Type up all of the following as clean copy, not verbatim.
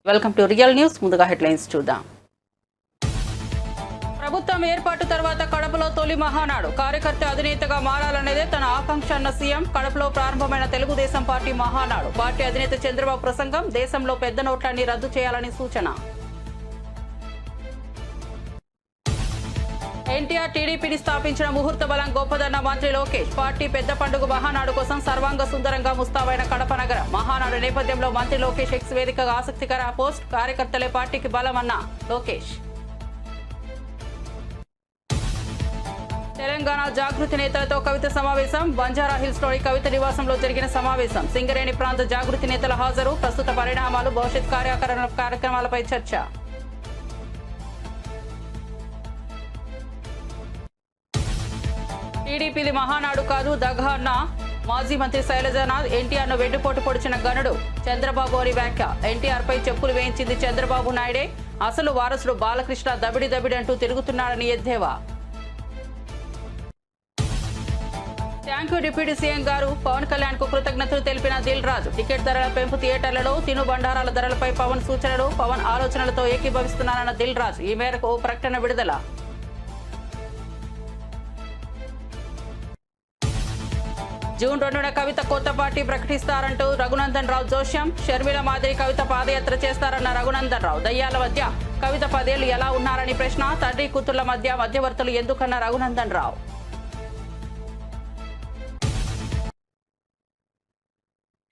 Welcome to real news. ముందుగా headlines చూద్దాం. ప్రభుత్వం ఏర్పాటు తర్వాత కడపలో తొలి మహానాడు. కార్యకర్త అధినేతగా మారాలనేదే తన ఆకాంక్ష అన్న సీఎం. కడపలో ప్రారంభమైన తెలుగుదేశం పార్టీ మహానాడు. పార్టీ అధినేత చంద్రబాబు ప్రసంగం. దేశంలో పెద్ద నోట్లన్నీ రద్దు చేయాలని సూచన. ఎన్టీఆర్ టీడీపీని స్థాపించిన ముహూర్త బలం గొప్పదన్న మంత్రి లోకేష్. పార్టీ పెద్ద పండుగ మహానాడు కోసం సర్వాంగ సుందరంగా ముస్తాబైన కడప నగరం. మహానాడు నేపథ్యంలో మంత్రి లోకేష్ ఎక్స్ వేదికగా ఆసక్తికర పోస్ట్. కార్యకర్తలే పార్టీకి బలమన్న లోకేష్. తెలంగాణ జాగృతి నేతలతో కవిత సమావేశం. బంజారా హిల్స్ లోని కవిత నివాసంలో జరిగిన సమావేశం. సింగరేణి ప్రాంత జాగృతి నేతల హాజరు. ప్రస్తుత పరిణామాలు, భవిష్యత్ కార్యక్రమాలపై చర్చ. టీడీపీది మహానాడు కాదు దగా అన్న మాజీ మంత్రి శైలజానాథ్. ఎన్టీఆర్ను వెన్నుపోటు పొడిచిన గనుడు చంద్రబాబు అని వ్యాఖ్య. ఎన్టీఆర్ పై చెప్పులు వేయించింది చంద్రబాబు నాయుడే. అసలు వారసుడు బాలకృష్ణ దబిడి అంటూ తిరుగుతున్నాడని ఎద్దేవా. థ్యాంక్ యూ డిప్యూటీ సీఎం గారు. పవన్ కళ్యాణ్ కు కృతజ్ఞతలు తెలిపిన దిల్ రాజు. టికెట్ ధరల పెంపు, థియేటర్లలో తిను బండారాల ధరలపై పవన్ సూచనలు. పవన్ ఆలోచనలతో ఏకీభవిస్తున్నానన్న దిల్ రాజు. ఈ మేరకు ఓ ప్రకటన విడుదల. జూన్ 2న కవిత కొత్త పార్టీ ప్రకటిస్తారంటూ రఘునందన్ రావు జోష్యం. షర్మిల మాదిరి కవిత పాదయాత్ర చేస్తారన్న రఘునందన్ రావు. దయ్యాల మధ్య కవిత 10 ఏళ్లు ఎలా ఉన్నారని ప్రశ్న. తండ్రి కూతుళ్ల మధ్య మధ్యవర్తులు ఎందుకన్న రఘునందన్ రావు.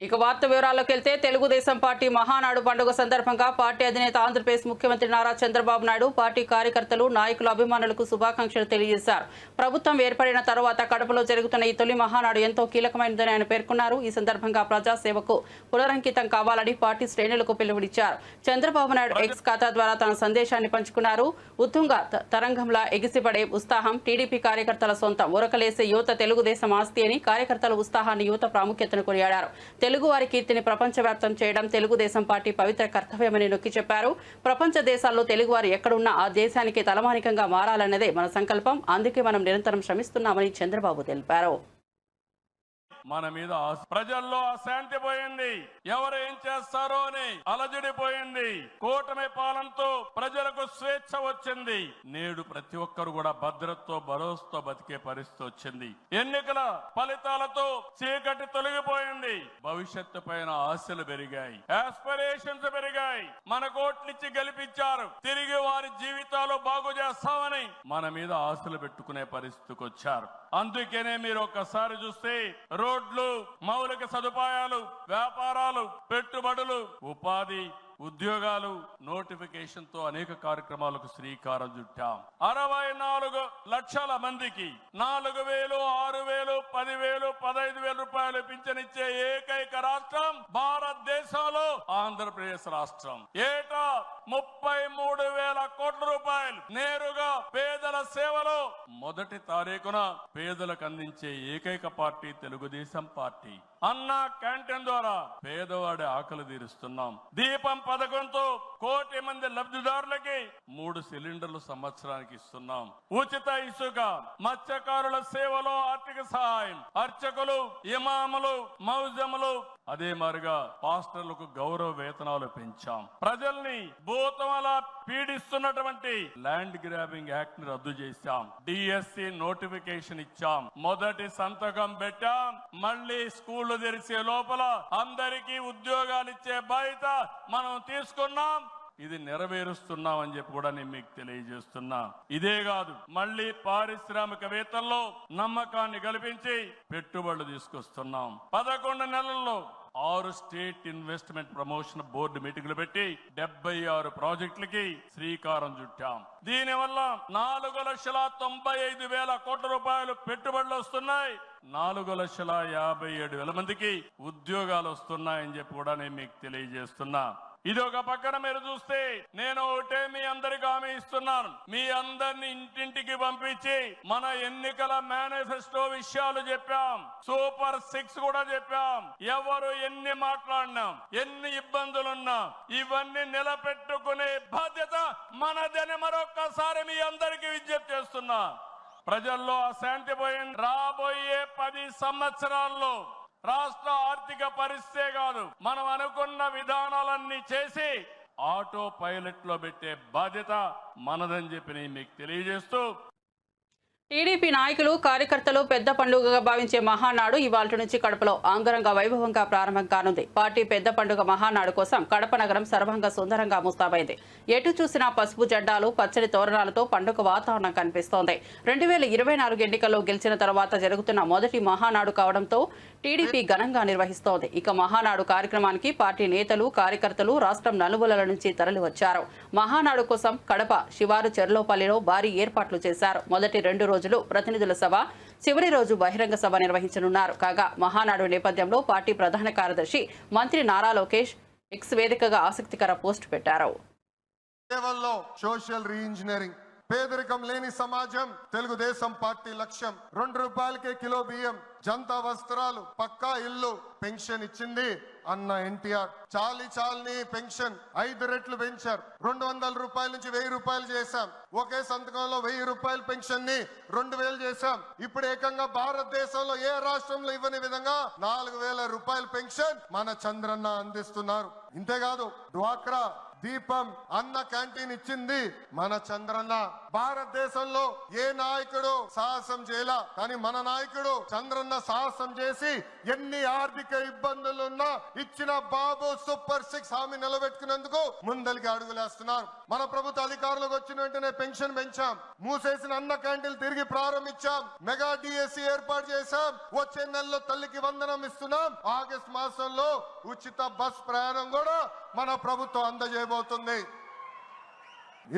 ఇక వార్త వివరాల్లోకి వెళ్తే, తెలుగుదేశం పార్టీ మహానాడు పండుగ సందర్భంగా పార్టీ అధినేత ఆంధ్రప్రదేశ్ ముఖ్యమంత్రి నారా చంద్రబాబు నాయుడు పార్టీ కార్యకర్తలు, నాయకులు, అభిమానులకు శుభాకాంక్షలు తెలియజేశారు. ప్రభుత్వం ఏర్పడిన తర్వాత కడపలో జరుగుతున్న ఈ తొలి మహానాడు ఎంతో కీలకమైనదని ఆయన పేర్కొన్నారు. ఈ సందర్భంగా ప్రజాసేవకు పునరంకితం కావాలని పార్టీ శ్రేణులకు పిలుపునిచ్చారు. చంద్రబాబు నాయుడు ఎక్స్ ఖాతా ద్వారా తన సందేశాన్ని పంచుకున్నారు. ఉత్తుంగ తరంగంలా ఎగిసిపడే ఉత్సాహం టీడీపీ కార్యకర్తల సొంతం. ఉరకలేసే యువత తెలుగుదేశం ఆస్తి అని కార్యకర్తల ఉత్సాహాన్ని, యువత ప్రాముఖ్యతను కొనియాడారు. తెలుగువారి కీర్తిని ప్రపంచవ్యాప్తం చేయడం తెలుగుదేశం పార్టీ పవిత్ర కర్తవ్యమని నొక్కి చెప్పారు. ప్రపంచ దేశాల్లో తెలుగువారు ఎక్కడున్నా ఆ దేశానికి తలమానికంగా మారాలన్నదే మన సంకల్పం. అందుకే మనం నిరంతరం శ్రమిస్తున్నామని చంద్రబాబు తెలిపారు. మన మీద ప్రజల్లో అశాంతి పోయింది. ఎవరు ఏం చేస్తారో అని అలజడిపోయింది. కూటమి పాలనతో ప్రజలకు స్వేచ్ఛ వచ్చింది. నేడు ప్రతి ఒక్కరు కూడా భద్రతతో, భరోసాతో బతికే పరిస్థితి వచ్చింది. ఎన్నికల ఫలితాలతో చీకటి తొలగిపోయింది. భవిష్యత్తు పైన ఆశలు పెరిగాయి, ఆస్పిరేషన్స్ పెరిగాయి. మన కోట్లిచ్చి గెలిపించారు. తిరిగి వారి జీవితాలు బాగు చేస్తామని మన మీద ఆశలు పెట్టుకునే పరిస్థితికి వచ్చారు. అందుకనే మీరు ఒక్కసారి చూస్తే రోడ్లు, మౌలిక సదుపాయాలు, వ్యాపారాలు, పెట్టుబడులు, ఉపాధి, ఉద్యోగాలు, నోటిఫికేషన్ తో అనేక కార్యక్రమాలకు శ్రీకారం చుట్టాం. 64 లక్షల మందికి 4,000, 6,000, 10,000, 15,000 రూపాయలు పింఛనిచ్చే ఏకైక రాష్ట్రం భారతదేశంలో ఆంధ్రప్రదేశ్ రాష్ట్రం. ఏటా 33,000 కోట్ల రూపాయలు నేరుగా పేదల సేవలో మొదటి తారీఖున పేదలకు అందించే ఏకైక పార్టీ తెలుగుదేశం పార్టీ. అన్న క్యాంటీన్ ద్వారా పేదవాడి ఆకలి తీరుస్తున్నాం. దీపం పథకంతో 1 కోటి మంది లబ్ధిదారులకి 3 సిలిండర్లు సంవత్సరానికి ఇస్తున్నాం. ఉచిత ఇసుక, మత్స్యకారుల సేవలో ఆర్థిక సహాయం, అర్చకులు, ఇమాములు, మౌజములు, అదే మారిగా పాస్టర్లకు గౌరవ వేతనాలు పెంచాం. ప్రజల్ని భూతమలా పీడిస్తున్నటువంటి ల్యాండ్ గ్రాబింగ్ యాక్ట్ ని రద్దు చేశాం. డిఎస్సి నోటిఫికేషన్ ఇచ్చాం. మొదటి సంతకం పెట్టాం. మళ్ళీ స్కూళ్లు తెరిచే లోపల అందరికీ ఉద్యోగాలు ఇచ్చే బాధ్యత మనం తీసుకున్నాం. ఇది నెరవేరుస్తున్నామని చెప్పి కూడా నేను మీకు తెలియజేస్తున్నా. ఇదే కాదు, మళ్ళీ పారిశ్రామికవేత్తల్లో నమ్మకాన్ని కల్పించి పెట్టుబడులు తీసుకొస్తున్నాం. 11 నెలల్లో 6 స్టేట్ ఇన్వెస్ట్మెంట్ ప్రమోషన్ బోర్డు మీటింగ్లు పెట్టి 76 ప్రాజెక్టులకి శ్రీకారం చుట్టాం. దీనివల్ల 4,95,000 కోట్ల రూపాయలు పెట్టుబడులు వస్తున్నాయి. 4,57,000 మందికి ఉద్యోగాలు వస్తున్నాయని చెప్పి కూడా నేను మీకు తెలియజేస్తున్నా. ఇది ఒక పక్కన మీరు చూస్తే, నేను ఒకటే మీ అందరికి హామీ ఇస్తున్నాను. మీ అందరిని ఇంటింటికి పంపించి మన ఎన్నికల మేనిఫెస్టో విషయాలు చెప్పాం. సూపర్ 6 కూడా చెప్పాం. ఎవరు ఎన్ని మాట్లాడినాం, ఎన్ని ఇబ్బందులున్నా ఇవన్నీ నిలబెట్టుకునే బాధ్యత మనదని మరొక్కసారి మీ అందరికీ విజ్ఞప్తి చేస్తున్నా. ప్రజల్లో అశాంతి పోయింది. రాబోయే 10 సంవత్సరాల్లో రాష్ట్ర ఆర్థిక పరిస్థితే కాదు, మనం అనుకున్న విధానాలన్నీ చేసి ఆటో పైలట్ లో పెట్టే బాధ్యత మనదని చెప్పి నేను మీకు తెలియజేస్తూ టీడీపీ నాయకులు కార్యకర్తలు పెద్ద పండుగగా భావించే మహానాడు ఇవాళ నుంచి కడపలో అంగరంగ వైభవంగా ప్రారంభం కానుంది. పార్టీ పెద్ద పండుగ మహానాడు కోసం కడప నగరం సర్వంగా సుందరంగా ముస్తాబైంది. ఎటు చూసినా పసుపు జెండాలు పచ్చని తోరణాలతో పండుగ వాతావరణం కనిపిస్తోంది. 2024 ఎన్నికల్లో గెలిచిన తర్వాత జరుగుతున్న మొదటి మహానాడు కావడంతో టీడీపీ ఘనంగా నిర్వహిస్తోంది. ఇక మహానాడు కార్యక్రమానికి పార్టీ నేతలు కార్యకర్తలు రాష్ట్రం నలుమూలల నుంచి తరలివచ్చారు. మహానాడు కోసం కడప శివారు చెర్లోపల్లిలో భారీ ఏర్పాట్లు చేశారు. మొదటి 2 రోజులు ప్రతినిధుల సభ, చివరి రోజు బహిరంగ సభ నిర్వహించనున్నారు. కాగా మహానాడు నేపథ్యంలో పార్టీ ప్రధాన కార్యదర్శి మంత్రి నారా లోకేష్ ఎక్స్ వేదికగా ఆసక్తికర పోస్టు పెట్టారు. సోషల్ రీఇంజనీరింగ్, పేదరికం లేని సమాజం తెలుగుదేశం పార్టీ లక్ష్యం. 2 రూపాయలకే కిలో బియ్యం, జంతా వస్త్రాలు, పక్కా ఇల్లు, పెన్షన్ ఇచ్చింది అన్న ఎన్టీఆర్. చాలని పెన్షన్ 5 రెట్లు పెంచారు. 200 రూపాయల నుంచి 1000 రూపాయలు చేశాం. ఒకే సంతకంలో 1000 రూపాయల పెన్షన్ ని 2000 చేశాం. ఇప్పుడు ఏకంగా భారతదేశంలో ఏ రాష్ట్రంలో ఇవ్వని విధంగా 4000 రూపాయల పెన్షన్ మన చంద్రన్న అందిస్తున్నారు. ఇంతేకాదు డ్వాక్రా, దీపం, అన్న క్యాంటీన్ ఇచ్చింది మన చంద్రన్న. భారతదేశంలో ఏ నాయకుడు సాహసం చేయలా, కానీ మన నాయకుడు చంద్రన్న సాహసం చేసి ఎన్ని ఆర్థిక ఇబ్బందులున్నా ఇచ్చిన బాబు సూపర్ 6 హామీ నిలబెట్టుకునేందుకు ముందలికి అడుగులేస్తున్నారు. మన ప్రభుత్వ అధికారులకు వచ్చిన వెంటనే పెన్షన్ పెంచాం, మూసేసిన అన్న క్యాంటీన్ తిరిగి ప్రారంభించాం, మెగా డిఎస్సి ఏర్పాటు చేశాం. వచ్చే నెలలో తల్లికి వందనం ఇస్తున్నాం. ఆగస్టు మాసంలో ఉచిత బస్ ప్రయాణం కూడా మన ప్రభుత్వం అందజేయబోతుంది.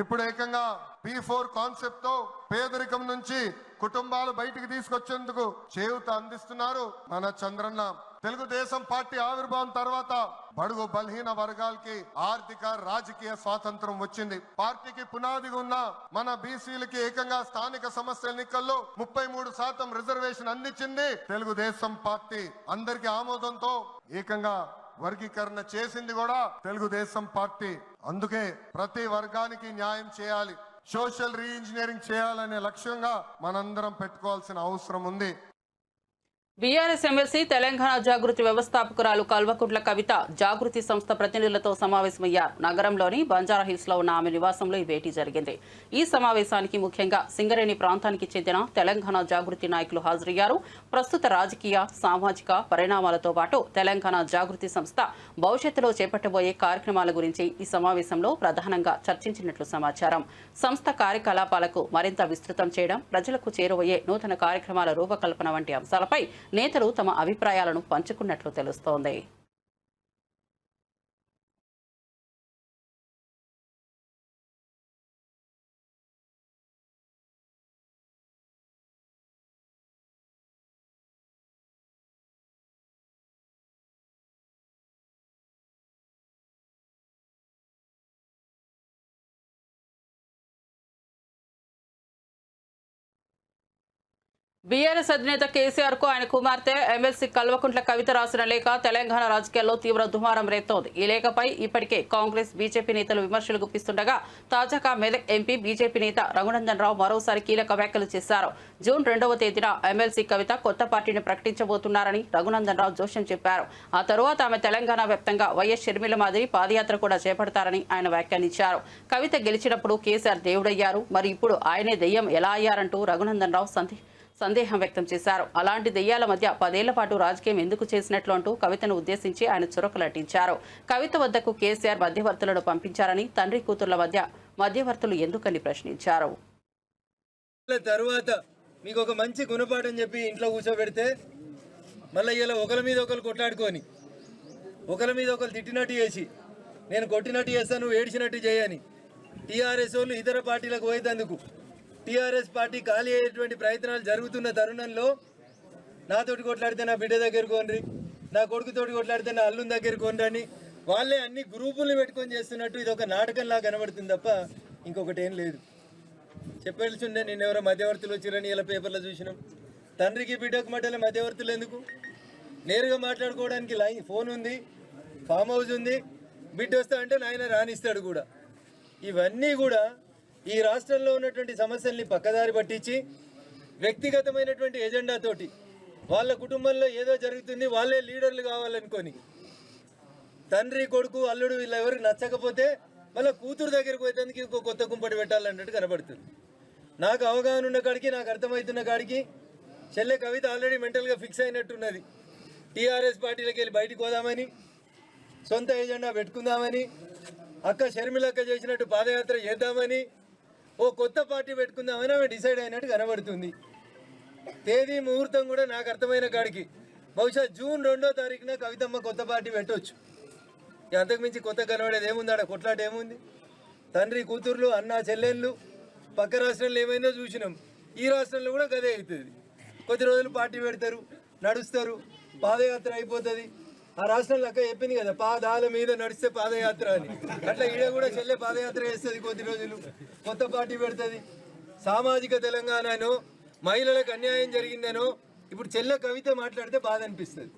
ఇప్పుడు ఏకంగా P4 కాన్సెప్ట్ తో పేదరికం నుంచి కుటుంబాలు బయటికి తీసుకొచ్చేందుకు చేయూత అందిస్తున్నారు మన చంద్రన్న. తెలుగుదేశం పార్టీ ఆవిర్భావం తర్వాత బడుగు బలహీన వర్గాలకి ఆర్థిక రాజకీయ స్వాతంత్రం వచ్చింది. పార్టీకి పునాదిగా ఉన్న మన బీసీలకి ఏకంగా స్థానిక సంస్థల ఎన్నికల్లో 33% రిజర్వేషన్ అందించింది తెలుగుదేశం పార్టీ. అందరికీ ఆమోదంతో ఏకంగా వర్గీకరణ చేసింది కూడా తెలుగుదేశం పార్టీ. అందుకే ప్రతి వర్గానికి న్యాయం చేయాలి, సోషల్ రీఇంజనీరింగ్ చేయాలనే లక్ష్యంగా మనందరం పెట్టుకోవాల్సిన అవసరం ఉంది. బీఆర్ఎస్ ఎమ్మెల్సీ తెలంగాణ జాగృతి వ్యవస్థాపకురాలు కల్వకుంట్ల కవిత జాగృతి సంస్థ ప్రతినిధులతో సమావేశమయ్యారు. నగరంలోని బంజారాహిల్స్ లో ఉన్న ఆమె నివాసంలో ఈ భేటీ జరిగింది. ఈ సమావేశానికి ముఖ్యంగా సింగరేణి ప్రాంతానికి చెందిన తెలంగాణ జాగృతి నాయకులు హాజరయ్యారు. ప్రస్తుత రాజకీయ సామాజిక పరిణామాలతో పాటు తెలంగాణ జాగృతి సంస్థ భవిష్యత్తులో చేపట్టబోయే కార్యక్రమాల గురించి ఈ సమావేశంలో ప్రధానంగా చర్చించినట్లు సమాచారం. సంస్థ కార్యకలాపాలకు మరింత విస్తృతం చేయడం, ప్రజలకు చేరువయ్యే నూతన కార్యక్రమాల రూపకల్పన వంటి అంశాలపై నేతలు తమ అభిప్రాయాలను పంచుకున్నట్లు తెలుస్తోంది. బీఆర్ఎస్ అధినేత కేసీఆర్ కు ఆయన కుమార్తె ఎమ్మెల్సీ కల్వకుంట్ల కవిత రాసిన లేఖ తెలంగాణ రాజకీయాల్లో తీవ్ర దుమారం రేపుతోంది. ఈ లేఖపై ఇప్పటికే కాంగ్రెస్ బీజేపీ నేతలు విమర్శలు గుప్పిస్తుండగా తాజాగా మెదక్ ఎంపీ బీజేపీ నేత రఘునందన్ రావు మరోసారి కీలక వ్యాఖ్యలు చేశారు. జూన్ 2వ తేదీన ఎమ్మెల్సీ కవిత కొత్త పార్టీని ప్రకటించబోతున్నారని రఘునందన్ రావు జోస్యం చెప్పారు. ఆ తరువాత ఆమె తెలంగాణ వ్యాప్తంగా వైఎస్ షర్మిల మాదిరి పాదయాత్ర కూడా చేపడతారని ఆయన వ్యాఖ్యానించారు. కవిత గెలిచినప్పుడు కేసీఆర్ దేవుడయ్యారు, మరి ఇప్పుడు ఆయనే దెయ్యం ఎలా అయ్యారంటూ రఘునందన్ రావు సందేహం వ్యక్తం చేశారు. అలాంటి దెయ్యాల మధ్య 10 ఏళ్ల పాటు రాజకీయం ఎందుకు చేసినట్లు అంటూ కవితను ఉద్దేశించి ఆయన చురకలటించారు. కవిత వద్దకు కేసీఆర్ మధ్యవర్తులను పంపించారని, తండ్రి కూతుర్ల మధ్య మధ్యవర్తులు ఎందుకని ప్రశ్నించారు. తర్వాత మీకు ఒక మంచి గుణపాఠం చెప్పి ఇంట్లో కూర్చోబెడితే మళ్ళీ ఇలా ఒకరి మీద ఒకరు కొట్లాడుకొని ఒకరి మీద ఒకరు తిట్టినట్టు చేసి నేను కొట్టినట్టు చేస్తాను, నువ్వు ఏడిచినట్టు చేయని టీఆర్ఎస్ వాళ్ళు ఇతర పార్టీలకు పోయేందుకు టీఆర్ఎస్ పార్టీ ఖాళీ అయ్యేటువంటి ప్రయత్నాలు జరుగుతున్న తరుణంలో నాతోటి కొట్లాడితే నా బిడ్డ దగ్గర కొనరి, నా కొడుకుతోటి కొట్లాడితే నా అల్లుని దగ్గర కొనరని వాళ్ళే అన్ని గ్రూపుల్ని పెట్టుకొని చేస్తున్నట్టు ఇది ఒక నాటకంలా కనబడుతుంది తప్ప ఇంకొకటి ఏం లేదు. చెప్పాల్సిందే నేను ఎవరో మధ్యవర్తులు వచ్చిరని ఇలా పేపర్లో చూసినాం. తండ్రికి బిడ్డకు మధ్యలో మధ్యవర్తులు ఎందుకు? నేరుగా మాట్లాడుకోవడానికి ఫోన్ ఉంది, ఫామ్ హౌస్ ఉంది, బిడ్డ వస్తా అంటే నాయన రానిస్తాడు కూడా. ఇవన్నీ కూడా ఈ రాష్ట్రంలో ఉన్నటువంటి సమస్యల్ని పక్కదారి పట్టించి వ్యక్తిగతమైనటువంటి ఎజెండాతోటి వాళ్ళ కుటుంబంలో ఏదో జరుగుతుంది, వాళ్ళే లీడర్లు కావాలనుకొని తండ్రి కొడుకు అల్లుడు వీళ్ళెవరికి నచ్చకపోతే మళ్ళీ కూతురు దగ్గరికి పోయేందుకు ఇంకో కొత్త కుంపటి పెట్టాలన్నట్టు కనబడుతుంది. నాకు అవగాహన ఉన్న కాడికి, నాకు అర్థమవుతున్న కాడికి చెల్లె కవిత ఆల్రెడీ మెంటల్గా ఫిక్స్ అయినట్టున్నది. టీఆర్ఎస్ పార్టీలోకి వెళ్ళి బయటికి పోదామని, సొంత ఏజెండా పెట్టుకుందామని, అక్క షర్మిలక్క చేసినట్టు పాదయాత్ర చేద్దామని, ఓ కొత్త పార్టీ పెట్టుకుందామని ఆమె డిసైడ్ అయినట్టు కనబడుతుంది. తేదీ ముహూర్తం కూడా నాకు అర్థమైన కాడికి బహుశా జూన్ 2వ తారీఖున కవితమ్మ కొత్త పార్టీ పెట్టవచ్చు. అంతకుమించి కొత్త కనబడేది ఏముంది? ఆడ కొట్లాట ఏముంది? తండ్రి కూతుర్లు, అన్న చెల్లెళ్ళు పక్క రాష్ట్రంలో ఏమైందో చూసినాం. ఈ రాష్ట్రంలో కూడా గదే అవుతుంది. కొద్ది రోజులు పార్టీ పెడతారు, నడుస్తారు, పాదయాత్ర అయిపోతుంది. ఆ రాష్ట్రంలో అక్క చెప్పింది కదా, పాదాల మీద నడిస్తే పాదయాత్ర అని. అట్లా ఈడ కూడా చెల్లె పాదయాత్ర చేస్తుంది, కొద్ది రోజులు కొత్త పార్టీ పెడుతుంది. సామాజిక తెలంగాణనో, మహిళలకు అన్యాయం జరిగిందనో ఇప్పుడు చెల్లె కవిత మాట్లాడితే బాధ అనిపిస్తుంది.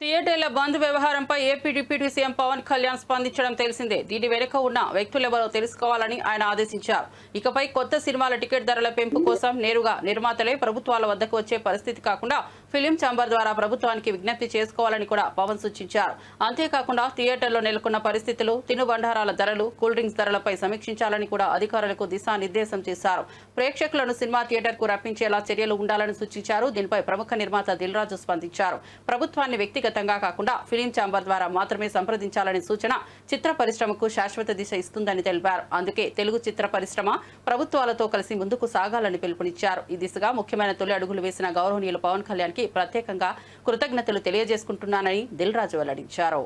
థియేటర్ల బంద్ వ్యవహారంపై AP deputy CM Pawan Kalyan స్పందించడం తెలిసిందే. దీని వెనుక ఉన్న వ్యక్తులెవరో తెలుసుకోవాలని ఆయన ఆదేశించారు. ఇకపై కొత్త సినిమాల టికెట్ ధరల పెంపు కోసం నేరుగా నిర్మాతలే ప్రభుత్వాల వద్దకు వచ్చే పరిస్థితి కాకుండా ఫిలిం ఛాంబర్ ద్వారా ప్రభుత్వానికి విజ్ఞప్తి చేసుకోవాలని కూడా పవన్ సూచించారు. అంతేకాకుండా థియేటర్లో నెలకొన్న పరిస్థితులు, తినుబండారాల ధరలు, కూల్ డ్రింక్స్ ధరలపై సమీక్షించాలని కూడా అధికారులకు దిశానిర్దేశం చేశారు. ప్రేక్షకులను సినిమా థియేటర్కు రప్పించేలా చర్యలు ఉండాలని సూచించారు. దీనిపై ప్రముఖ నిర్మాత దిల్ రాజు స్పందించారు. ప్రభుత్వాన్ని వ్యక్తిగతంగా కాకుండా ఫిలిం ఛాంబర్ ద్వారా మాత్రమే సంప్రదించాలని సూచన చిత్ర పరిశ్రమకు శాశ్వత దిశ ఇస్తుందని తెలిపారు. అందుకే తెలుగు చిత్ర పరిశ్రమ ప్రభుత్వాలతో కలిసి ముందుకు సాగాలని పిలుపునిచ్చారు. ఈ దిశగా ముఖ్యమైన తొలి అడుగులు వేసిన గౌరవనీయులు పవన్ కళ్యాణ్ కి ప్రత్యేకంగా కృతజ్ఞతలు తెలియజేసుకుంటున్నానని దిల్ రాజు వెల్లడించారు.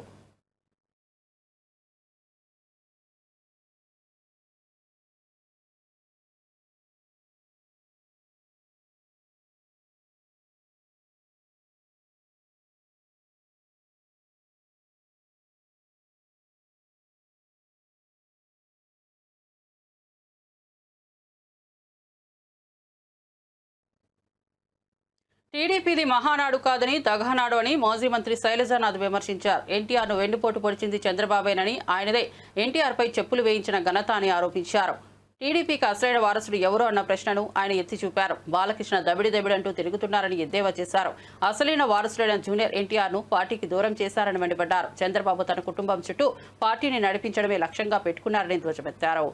టీడీపీది మహానాడు కాదని దగానాడు అని మాజీ మంత్రి శైలజానాథ్ విమర్శించారు. ఎన్టీఆర్ను వెన్నుపోటు పొడిచింది చంద్రబాబేనని, ఆయనదే ఎన్టీఆర్పై చెప్పులు వేయించిన ఘనత అని ఆరోపించారు. టీడీపీకి అసలైన వారసుడు ఎవరు అన్న ప్రశ్నను ఆయన ఎత్తి చూపారు. బాలకృష్ణ దబిడిదబిడంటూ తిరుగుతున్నారని ఎద్దేవా చేశారు. అసలైన వారసుడైన జూనియర్ ఎన్టీఆర్ను పార్టీకి దూరం చేశారని మండిపడ్డారు. చంద్రబాబు తన కుటుంబం చుట్టూ పార్టీని నడిపించడమే లక్ష్యంగా పెట్టుకున్నారని ధ్వజమెత్తారు.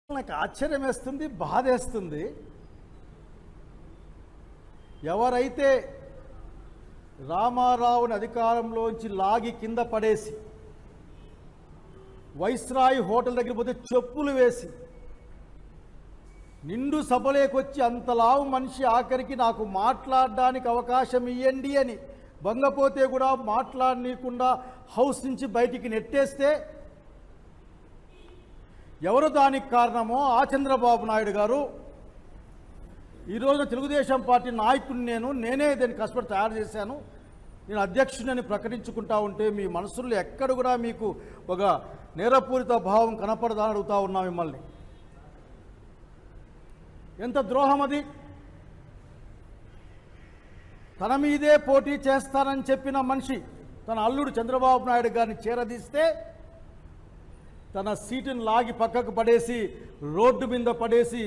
నాకు ఆశ్చర్యం వేస్తుంది, బాధేస్తుంది. ఎవరైతే రామారావుని అధికారంలోంచి లాగి కింద పడేసి వైస్రాయ్ హోటల్ దగ్గర పోతే చెప్పులు వేసి నిండు సభలేకొచ్చి అంతలావు మనిషి ఆఖరికి నాకు మాట్లాడడానికి అవకాశం ఇవ్వండి అని బంగపోతే కూడా మాట్లాడనీయకుండా హౌస్ నుంచి బయటికి నెట్టేస్తే ఎవరు దానికి కారణమో ఆ చంద్రబాబు నాయుడు గారు ఈరోజు తెలుగుదేశం పార్టీ నాయకుడిని నేనే దాన్ని కష్టపడి తయారు చేశాను, నేను అధ్యక్షుడిని ప్రకటించుకుంటా ఉంటే మీ మనసుల్లో ఎక్కడ కూడా మీకు ఒక నేరపూరిత భావం కనపడదా అని అడుగుతా ఉన్నా మిమ్మల్ని. ఎంత ద్రోహం అది! తన మీదే పోటీ చేస్తానని చెప్పిన మనిషి తన అల్లుడు చంద్రబాబు నాయుడు గారిని చేరదీస్తే తన సీటును లాగి పక్కకు పడేసి రోడ్డు మీద పడేసి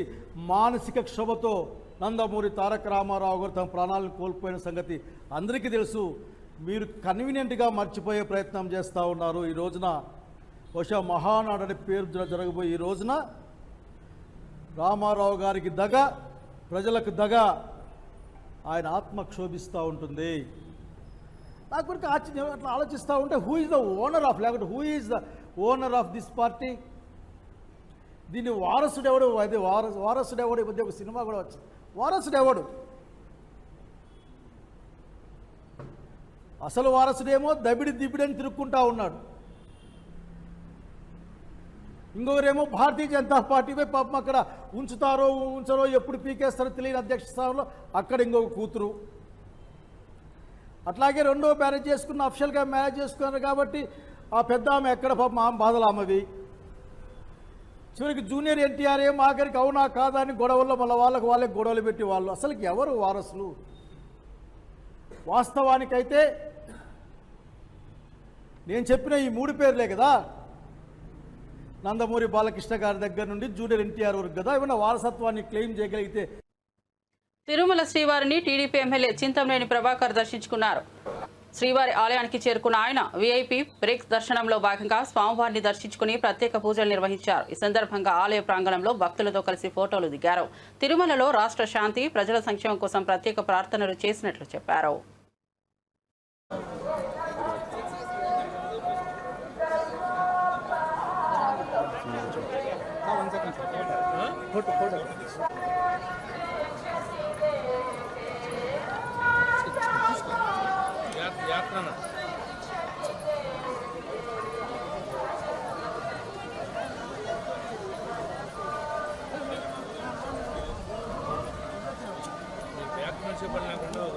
మానసిక క్షోభతో నందమూరి తారక రామారావు గారు తమ ప్రాణాలను కోల్పోయిన సంగతి అందరికీ తెలుసు. మీరు కన్వీనియంట్గా మర్చిపోయే ప్రయత్నం చేస్తూ ఉన్నారు. ఈ రోజున బహుశా మహానాడు అనే పేరు జరగబోయే ఈ రోజున రామారావు గారికి దగ, ప్రజలకు దగ, ఆయన ఆత్మ క్షోభిస్తూ ఉంటుంది. నాకు కొరకు ఆశ్చర్యం, అట్లా ఆలోచిస్తూ ఉంటే who is the owner of, లేకపోతే who is the owner of this party? దీన్ని వారసుడెవడు? అదే వారసుడెవడు? ఈ మధ్య ఒక సినిమా కూడా వచ్చింది. వారసుడెవడు? అసలు వారసుడేమో దబిడిని తిరుక్కుంటా ఉన్నాడు. ఇంకొకరేమో భారతీయ జనతా పార్టీపై పాపం అక్కడ ఉంచరో ఎప్పుడు పీకేస్తారో తెలియని అధ్యక్ష స్థానంలో అక్కడ ఇంకొక కూతురు. అట్లాగే రెండో మ్యారేజ్ చేసుకున్న, అఫిషియల్గా మ్యారేజ్ చేసుకున్నారు కాబట్టి ఆ పెద్ద ఆమె ఎక్కడ పాపం ఆమె బాధలు ఆమెవి. చివరికి జూనియర్ ఎన్టీఆర్ ఏం ఆఖరికి అవునా కాదా అని గొడవల్లో మళ్ళీ వాళ్ళకి గొడవలు పెట్టి వాళ్ళు అసలుకి ఎవరు వారసులు? వాస్తవానికైతే నేను చెప్పిన ఈ 3 పేర్లే కదా, నందమూరి బాలకృష్ణ గారి దగ్గర నుండి జూనియర్ ఎన్టీఆర్ వరకు కదా ఏమైనా వారసత్వాన్ని క్లెయిమ్ చేయగలిగితే. తిరుమల శ్రీవారిని టీడీపీ ఎమ్మెల్యే చింతమనేని ప్రభాకర్ దర్శించుకున్నారు. శ్రీవారి ఆలయానికి చేరుకున్న ఆయన వీఐపీ బ్రేక్ దర్శనంలో భాగంగా స్వామివారిని దర్శించుకుని ప్రత్యేక పూజలు నిర్వహించారు. ఈ సందర్భంగా ఆలయ ప్రాంగణంలో భక్తులతో కలిసి ఫోటోలు దిగారు. తిరుమలలో రాష్ట్ర శాంతి, ప్రజల సంక్షేమం కోసం ప్రత్యేక ప్రార్థనలు చేసినట్లు చెప్పారు.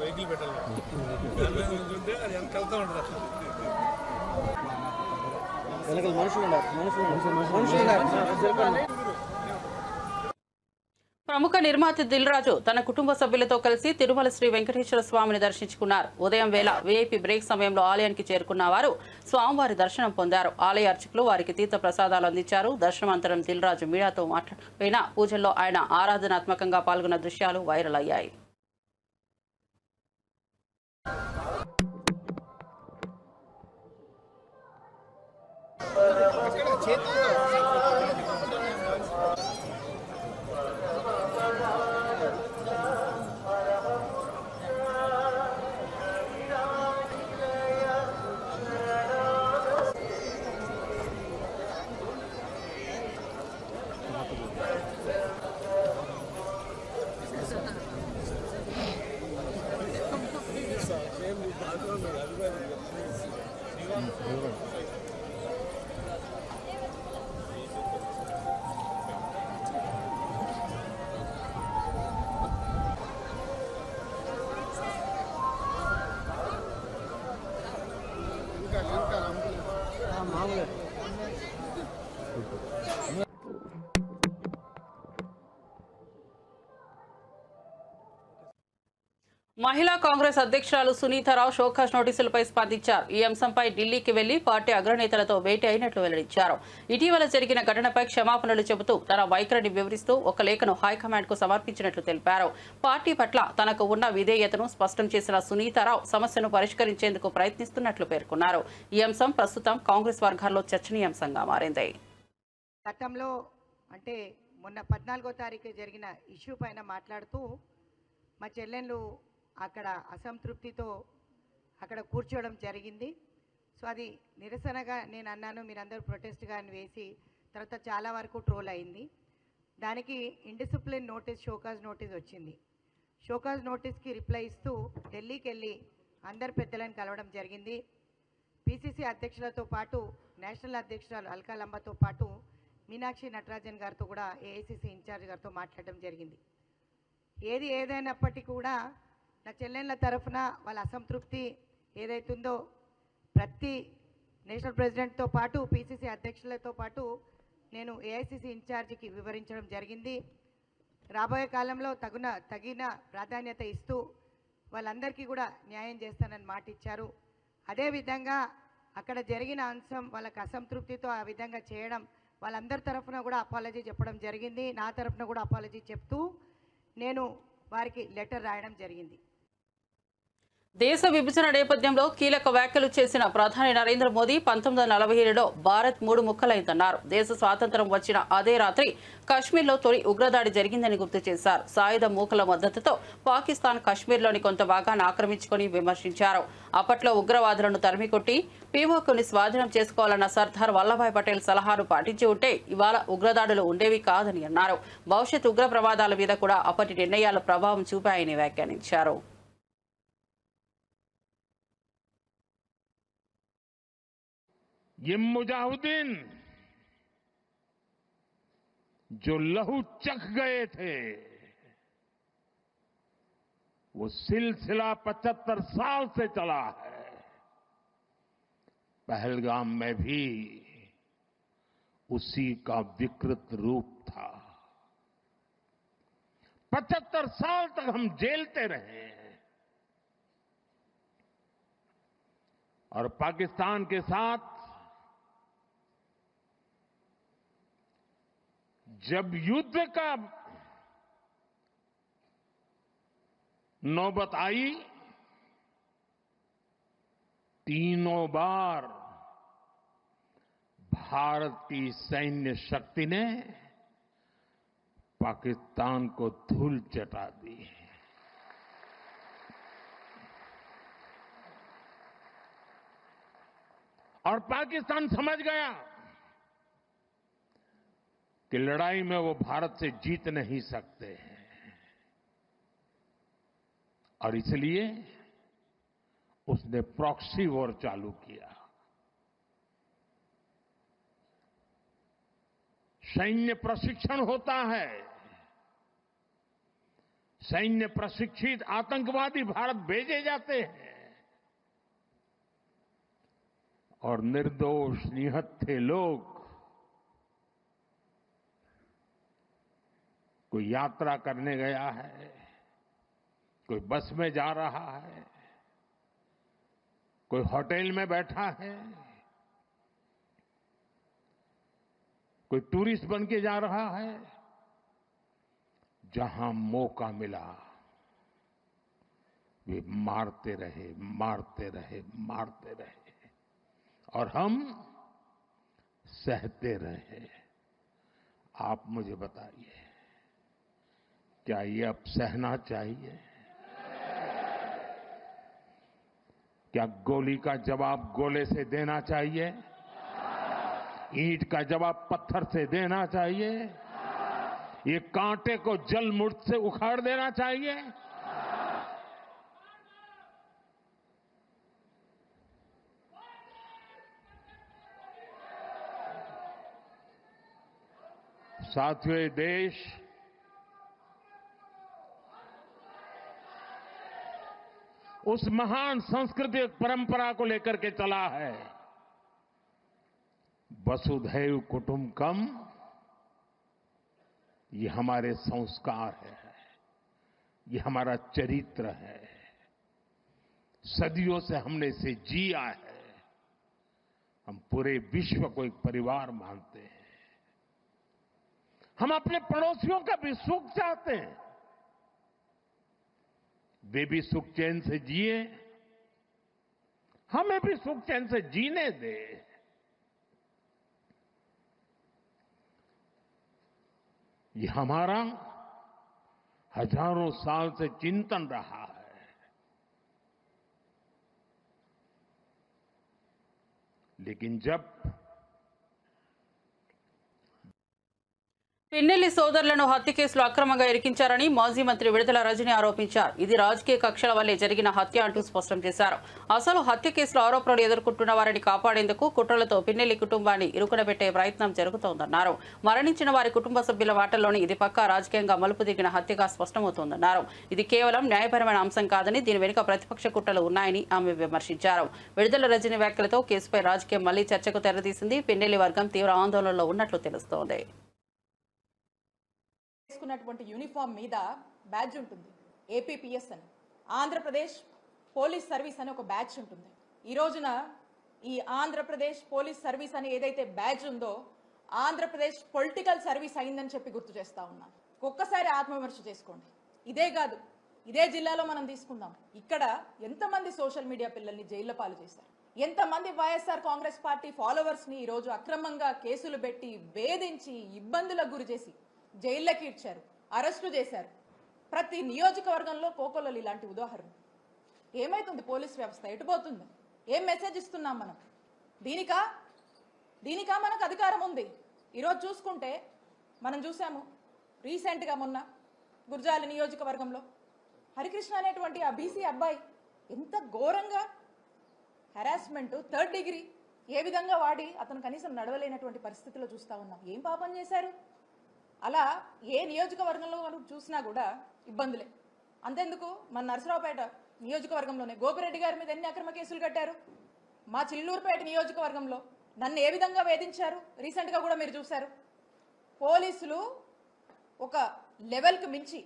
వెహికల్ పెట్టాలి అది ఎంత వెళ్తా ఉంటుంది ప్రముఖ నిర్మాత దిల్ రాజు తన కుటుంబ సభ్యులతో కలిసి తిరుమల శ్రీ వెంకటేశ్వర స్వామిని దర్శించుకున్నారు. ఉదయం వేళ వీఐపీ బ్రేక్ సమయంలో ఆలయానికి చేరుకున్న వారు స్వామివారి దర్శనం పొందారు. ఆలయ అర్చకులు వారికి తీర్థ ప్రసాదాలు అందించారు. దర్శనానంతరం దిల్ రాజు మీడియాతో మాట్లాడిన పూజల్లో ఆయన ఆరాధనాత్మకంగా పాల్గొన్న దృశ్యాలు వైరల్ అయ్యాయి. మహిళా కాంగ్రెస్ అధ్యక్షురాలు సునీతారావు షోకాజ్ నోటీసులపై స్పందించారు. ఈ అంశంపై ఢిల్లీకి వెళ్లి పార్టీ అగ్రనేతలతో భేటీ అయినట్లు వెల్లడించారు. ఇటీవల జరిగిన ఘటనపై క్షమాపణలు చెబుతూ తన వైఖరిని వివరిస్తూ ఒక లేఖను హైకమాండ్ కు సమర్పించినట్లు తెలిపారు. పార్టీ పట్ల తనకు ఉన్న విధేయతను స్పష్టం చేసిన సునీతారావు సమస్యను పరిష్కరించేందుకు ప్రయత్నిస్తున్నట్లు పేర్కొన్నారు. ఈ అంశం ప్రస్తుతం కాంగ్రెస్ వర్గాల్లో చర్చనీయాంశంగా మారింది. గతంలో అంటే మొన్న 14వ తారీఖు జరిగిన ఇష్యూ పైన మాట్లాడుతూ మా చెల్లెళ్ళు అక్కడ అసంతృప్తితో అక్కడ కూర్చోవడం జరిగింది. సో అది నిరసనగా నేను అన్నాను, మీరందరూ ప్రొటెస్ట్గా అని వేసి తర్వాత చాలా వరకు ట్రోల్ అయింది. దానికి ఇండిసిప్లిన్ నోటీస్, షోకాజ్ నోటీస్ వచ్చింది. షోకాజ్ నోటీస్కి రిప్లై ఇస్తూ ఢిల్లీకి వెళ్ళి అందరు పెద్దలను కలవడం జరిగింది. పిసిసి అధ్యక్షులతో పాటు నేషనల్ అధ్యక్షురాలు అల్కా లంబాతో పాటు మీనాక్షి నటరాజన్ గారితో కూడా ఏఐసిసి ఇన్ఛార్జ్ గారితో మాట్లాడడం జరిగింది. ఏది ఏదైనప్పటికీ కూడా నా చెల్లెళ్ళ తరఫున వాళ్ళ అసంతృప్తి ఏదైతుందో ప్రతి నేషనల్ ప్రెసిడెంట్తో పాటు పిసిసి అధ్యక్షులతో పాటు నేను ఏఐసిసి ఇన్ఛార్జికి వివరించడం జరిగింది. రాబోయే కాలంలో తగిన ప్రాధాన్యత ఇస్తూ వాళ్ళందరికీ కూడా న్యాయం చేస్తానని మాట ఇచ్చారు. అదేవిధంగా అక్కడ జరిగిన అంశం వాళ్ళకి అసంతృప్తితో ఆ విధంగా చేయడం, వాళ్ళందరి తరఫున కూడా అపాలజీ చెప్పడం జరిగింది. నా తరఫున కూడా అపాలజీ చెప్తూ నేను వారికి లెటర్ రాయడం జరిగింది. దేశ విభజన నేపథ్యంలో కీలక వ్యాఖ్యలు చేసిన ప్రధాని నరేంద్ర మోదీ 1947లో భారత్ 3 ముక్కలైందన్నారు. దేశ స్వాతంత్ర్యం వచ్చిన అదే రాత్రి కశ్మీర్లో తొలి ఉగ్రదాడి జరిగిందని గుర్తు చేశారు. సాయుధ మూకల మద్దతుతో పాకిస్తాన్ కశ్మీర్లోని కొంత భాగాన్ని ఆక్రమించుకొని విమర్శించారు. అప్పట్లో ఉగ్రవాదులను తరిమికొట్టి పీఓకుని స్వాధీనం చేసుకోవాలన్న సర్దార్ వల్లభాయ్ పటేల్ సలహాను పాటించి ఉంటే ఇవాళ ఉగ్రదాడులు ఉండేవి కాదని అన్నారు. భవిష్యత్ ఉగ్ర ప్రమాదాల మీద కూడా అప్పటి నిర్ణయాల ప్రభావం చూపాయని వ్యాఖ్యానించారు. ये मुजाहिदीन जो लहू चख गए थे वो सिलसिला 75 साल से चला है. पहलगाम में भी उसी का विकृत रूप था. 75 साल तक हम झेलते रहे और पाकिस्तान के साथ जब युद्ध का नौबत आई तीनों बार भारत की सैन्य शक्ति ने पाकिस्तान को धूल चटा दी है। और पाकिस्तान समझ गया कि लड़ाई में वो भारत से जीत नहीं सकते हैं और इसलिए उसने प्रॉक्सी वॉर चालू किया। सैन्य प्रशिक्षण होता है, सैन्य प्रशिक्षित आतंकवादी भारत भेजे जाते हैं और निर्दोष निहत्थे लोग कोई यात्रा करने गया है, कोई बस में जा रहा है, कोई होटल में बैठा है, कोई टूरिस्ट बन के जा रहा है, जहां मौका मिला वे मारते रहे, मारते रहे, मारते रहे और हम सहते रहे। आप मुझे बताइए, क्या ये अब सहना चाहिए? क्या गोली का जवाब गोले से देना चाहिए? ईंट का जवाब पत्थर से देना चाहिए? ये कांटे को जल मुर्द से उखाड़ देना चाहिए? साथियों, ये देश उस महान सांस्कृतिक परंपरा को लेकर के चला है, वसुधैव कुटुंबकम। ये हमारे संस्कार है, ये हमारा चरित्र है, सदियों से हमने इसे जिया है। हम पूरे विश्व को एक परिवार मानते हैं। हम अपने पड़ोसियों का भी सुख चाहते हैं, वे भी सुख चैन से जिए, हमें भी सुख चैन से जीने दे। ये हमारा हजारों साल से चिंतन रहा है। लेकिन जब పిన్నెల్లి సోదరులను హత్య కేసులో అక్రమంగా ఇరికించారని మాజీ మంత్రి విడుదల రజని ఆరోపించారు. ఇది రాజకీయ కక్షల వల్లే జరిగిన హత్య అంటూ స్పష్టం చేశారు. అసలు హత్య కేసులో ఆరోపణలు ఎదుర్కొంటున్న వారిని కాపాడేందుకు కుట్రలతో పిన్నెల్లి కుటుంబాన్ని ఇరుకునబెట్టే ప్రయత్నం జరుగుతోందన్నారు. మరణించిన వారి కుటుంబ సభ్యుల వాటల్లోని ఇది పక్కా రాజకీయంగా మలుపు దిగిన హత్యగా స్పష్టమవుతోందన్నారు. ఇది కేవలం న్యాయపరమైన అంశం కాదని, దీని వెనుక ప్రతిపక్ష కుట్రలు ఉన్నాయని ఆమె విమర్శించారు. విడుదల రజని వ్యాఖ్యలతో కేసుపై రాజకీయం మళ్లీ చర్చకు తెరతీసింది. పిన్నెల్లి వర్గం తీవ్ర ఆందోళనలో ఉన్నట్లు తెలుస్తోంది. వేసుకున్నటువంటి యూనిఫామ్ మీద బ్యాడ్జ్ ఉంటుంది, ఏపీపీఎస్ అని. ఆంధ్రప్రదేశ్ పోలీస్ సర్వీస్ అని ఒక బ్యాడ్జ్ ఉంటుంది. ఈ రోజున ఈ ఆంధ్రప్రదేశ్ పోలీస్ సర్వీస్ అని ఏదైతే బ్యాడ్జ్ ఉందో, ఆంధ్రప్రదేశ్ పొలిటికల్ సర్వీస్ అయిందని చెప్పి గుర్తు చేస్తా ఉన్నాను. ఒక్కసారి ఆత్మవిమర్శ చేసుకోండి. ఇదే కాదు, ఇదే జిల్లాలో మనం తీసుకుందాం. ఇక్కడ ఎంతమంది సోషల్ మీడియా పిల్లల్ని జైళ్ల పాలు చేశారు, ఎంతమంది వైఎస్ఆర్ కాంగ్రెస్ పార్టీ ఫాలోవర్స్ ని ఈ రోజు అక్రమంగా కేసులు పెట్టి వేధించి ఇబ్బందులకు గురి చేసి జైళ్ళకి ఇచ్చారు, అరెస్టు చేశారు. ప్రతి నియోజకవర్గంలో కోకొల్లలు ఇలాంటి ఉదాహరణ. ఏమైతుంది పోలీస్ వ్యవస్థ? ఎటుపోతుంది? ఏం మెసేజ్ ఇస్తున్నాం మనం? దీనికా మనకు అధికారం ఉంది? ఈరోజు చూసుకుంటే మనం చూసాము, రీసెంట్గా మొన్న గుర్జాల నియోజకవర్గంలో హరికృష్ణ అనేటువంటి ఆ బీసీ అబ్బాయి ఎంత ఘోరంగా హెరాస్మెంట్, 3rd డిగ్రీ ఏ విధంగా వాడి అతను కనీసం నడవలేనటువంటి పరిస్థితిలో చూస్తూ ఉన్నాం. ఏం పాపం చేశారు? అలా ఏ నియోజకవర్గంలో మనం చూసినా కూడా ఇబ్బందులే. అంతెందుకు, మన నరసరావుపేట నియోజకవర్గంలోనే గోపిరెడ్డి గారి మీద ఎన్ని అక్రమ కేసులు కట్టారు. మా చిల్లూరుపేట నియోజకవర్గంలో నన్ను ఏ విధంగా వేధించారు రీసెంట్గా కూడా మీరు చూశారు. పోలీసులు ఒక లెవెల్కి మించి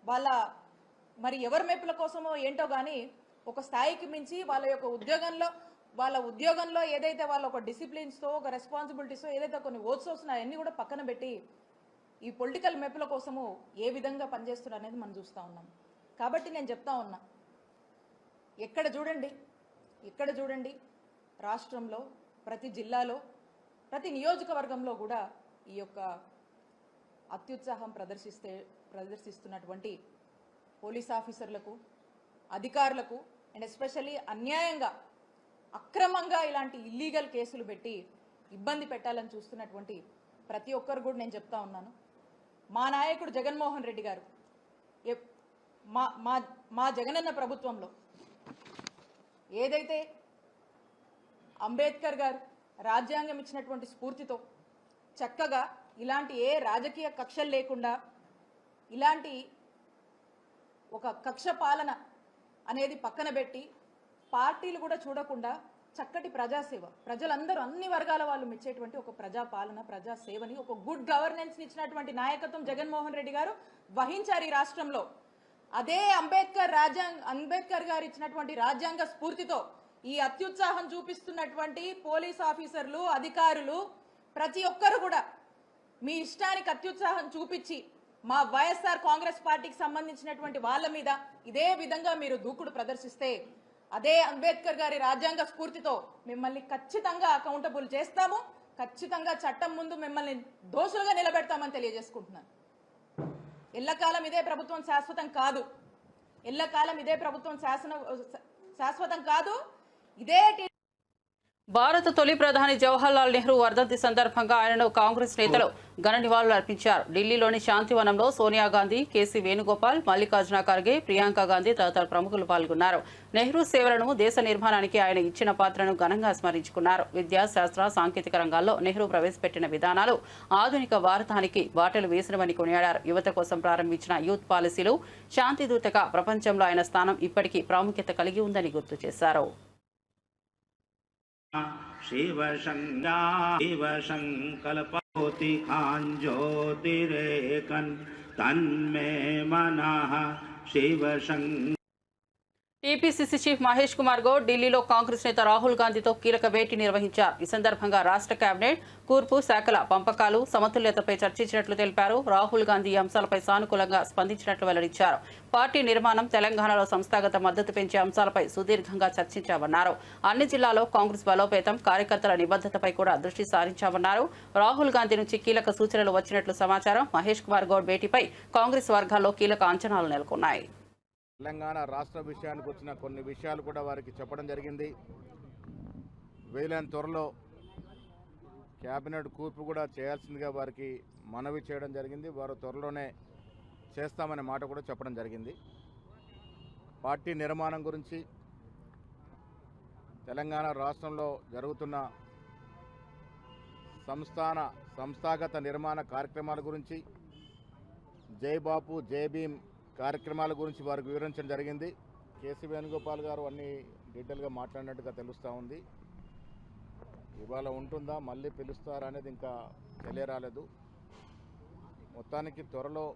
వాళ్ళ మరి ఎవరి మెప్పుల కోసమో ఏంటో కానీ ఒక స్థాయికి మించి వాళ్ళ ఉద్యోగంలో ఏదైతే వాళ్ళ ఒక డిసిప్లిన్స్తో, ఒక రెస్పాన్సిబిలిటీస్తో ఏదైతే కొన్ని ఓట్స్ వస్తున్నాయో అన్నీ కూడా పక్కన పెట్టి ఈ పొలిటికల్ మెప్పుల కోసము ఏ విధంగా పనిచేస్తున్నారు అనేది మనం చూస్తూ ఉన్నాం. కాబట్టి నేను చెప్తా ఉన్నా, ఎక్కడ చూడండి ఇక్కడ చూడండి, రాష్ట్రంలో ప్రతి జిల్లాలో ప్రతి నియోజకవర్గంలో కూడా ఈ యొక్క అత్యుత్సాహం ప్రదర్శిస్తున్నటువంటి పోలీస్ ఆఫీసర్లకు, అధికారులకు అండ్ ఎస్పెషల్లీ అన్యాయంగా అక్రమంగా ఇలాంటి ఇల్లీగల్ కేసులు పెట్టి ఇబ్బంది పెట్టాలని చూస్తున్నటువంటి ప్రతి ఒక్కరు కూడా నేను చెప్తా ఉన్నాను, మా నాయకుడు జగన్మోహన్ రెడ్డి గారు మా జగనన్న ప్రభుత్వంలో ఏదైతే అంబేద్కర్ గారు రాజ్యాంగం ఇచ్చినటువంటి స్ఫూర్తితో చక్కగా ఇలాంటి ఏ రాజకీయ కక్షలు లేకుండా ఇలాంటి ఒక కక్ష పాలన అనేది పక్కన పెట్టి పార్టీలు కూడా చూడకుండా చక్కటి ప్రజాసేవ, ప్రజలందరూ అన్ని వర్గాల వాళ్ళు మెచ్చేటువంటి ఒక ప్రజాపాలన, ప్రజాసేవని, ఒక గుడ్ గవర్నెన్స్ ఇచ్చినటువంటి నాయకత్వం జగన్మోహన్ రెడ్డి గారు వహించారు ఈ రాష్ట్రంలో. అదే అంబేద్కర్ గారు ఇచ్చినటువంటి రాజ్యాంగ స్ఫూర్తితో ఈ అత్యుత్సాహం చూపిస్తున్నటువంటి పోలీస్ ఆఫీసర్లు, అధికారులు ప్రతి ఒక్కరు కూడా మీ ఇష్టానికి అత్యుత్సాహం చూపించి మా వైఎస్ఆర్ కాంగ్రెస్ పార్టీకి సంబంధించినటువంటి వాళ్ళ మీద ఇదే విధంగా మీరు దూకుడు ప్రదర్శిస్తే అదే అంబేద్కర్ గారి రాజ్యాంగ స్ఫూర్తితో మిమ్మల్ని ఖచ్చితంగా అకౌంటబుల్ చేస్తాము, ఖచ్చితంగా చట్టం ముందు మిమ్మల్ని దోషులుగా నిలబెడతామని తెలియజేసుకుంటున్నాను. ఎల్లకాలం ఇదే ప్రభుత్వం శాశ్వతం కాదు, ఎల్లకాలం ఇదే ప్రభుత్వం శాశ్వతం కాదు. ఇదే భారత తొలి ప్రధాని జవహర్లాల్ నెహ్రూ వర్ధంతి సందర్భంగా ఆయనను కాంగ్రెస్ నేతలు ఘన నివాళులు అర్పించారు. ఢిల్లీలోని శాంతివనంలో సోనియా గాంధీ, కేసీ వేణుగోపాల్, మల్లికార్జున ఖర్గే, ప్రియాంక గాంధీ తదితర ప్రముఖులు పాల్గొన్నారు. నెహ్రూ సేవలను, దేశ నిర్మాణానికి ఆయన ఇచ్చిన పాత్రను ఘనంగా స్మరించుకున్నారు. విద్యా, శాస్త్ర, సాంకేతిక రంగాల్లో నెహ్రూ ప్రవేశపెట్టిన విధానాలు ఆధునిక భారతానికి బాటలు వేసినవని కొనియాడారు. యువత కోసం ప్రారంభించిన యూత్ పాలసీలు శాంతిదూతగా ప్రపంచంలో ఆయన స్థానం ఇప్పటికీ ప్రాముఖ్యత కలిగి ఉందని గుర్తు చేశారు. शिव संकल्पति ज्योतिरेकन तन्मे मनः शिव టీపీసీసీ చీఫ్ మహేష్ కుమార్ గౌడ్ ఢిల్లీలో కాంగ్రెస్ నేత రాహుల్ గాంధీతో కీలక భేటీ నిర్వహించారు. ఈ సందర్భంగా రాష్ట్ర కేబినెట్, కూర్పు శాఖల పంపకాలు, సమతుల్యతపై చర్చించినట్లు తెలిపారు. రాహుల్ గాంధీ ఈ అంశాలపై సానుకూలంగా స్పందించినట్లు వెల్లడించారు. పార్టీ నిర్మాణం, తెలంగాణలో సంస్థాగత మద్దతు పెంచే అంశాలపై సుదీర్ఘంగా చర్చించామన్నారు. అన్ని జిల్లాల్లో కాంగ్రెస్ బలోపేతం, కార్యకర్తల నిబద్ధతపై కూడా దృష్టి సారించామన్నారు. రాహుల్ గాంధీ నుంచి కీలక సూచనలు వచ్చినట్లు సమాచారం. మహేష్ కుమార్ గౌడ్ భేటీపై కాంగ్రెస్ వర్గాల్లో కీలక అంచనాలు నెలకొన్నాయి. తెలంగాణ రాష్ట్ర విషయానికి వచ్చిన కొన్ని విషయాలు కూడా వారికి చెప్పడం జరిగింది. వీలైన త్వరలో క్యాబినెట్ కూర్పు కూడా చేయాల్సిందిగా వారికి మనవి చేయడం జరిగింది. వారు త్వరలోనే చేస్తామనే మాట కూడా చెప్పడం జరిగింది. పార్టీ నిర్మాణం గురించి, తెలంగాణ రాష్ట్రంలో జరుగుతున్న సంస్థాగత నిర్మాణ కార్యక్రమాల గురించి, జై బాపు జై భీమ్ కార్యక్రమాల గురించి వారికి వివరించడం జరిగింది. కేసీ వేణుగోపాల్ గారు అన్ని డీటెయిల్గా మాట్లాడినట్టుగా తెలుస్తూ ఉంది. ఇవాళ ఉంటుందా, మళ్ళీ పిలుస్తారా అనేది ఇంకా తెలియరాలేదు. మొత్తానికి త్వరలో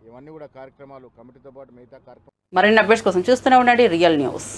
ఇవన్నీ కూడా కార్యక్రమాలు కమిటీతో పాటు మిగతా కార్యక్రమాలు. మరిన్ని అప్డేట్స్ కోసం చూస్తూనే ఉండండి రియల్ న్యూస్.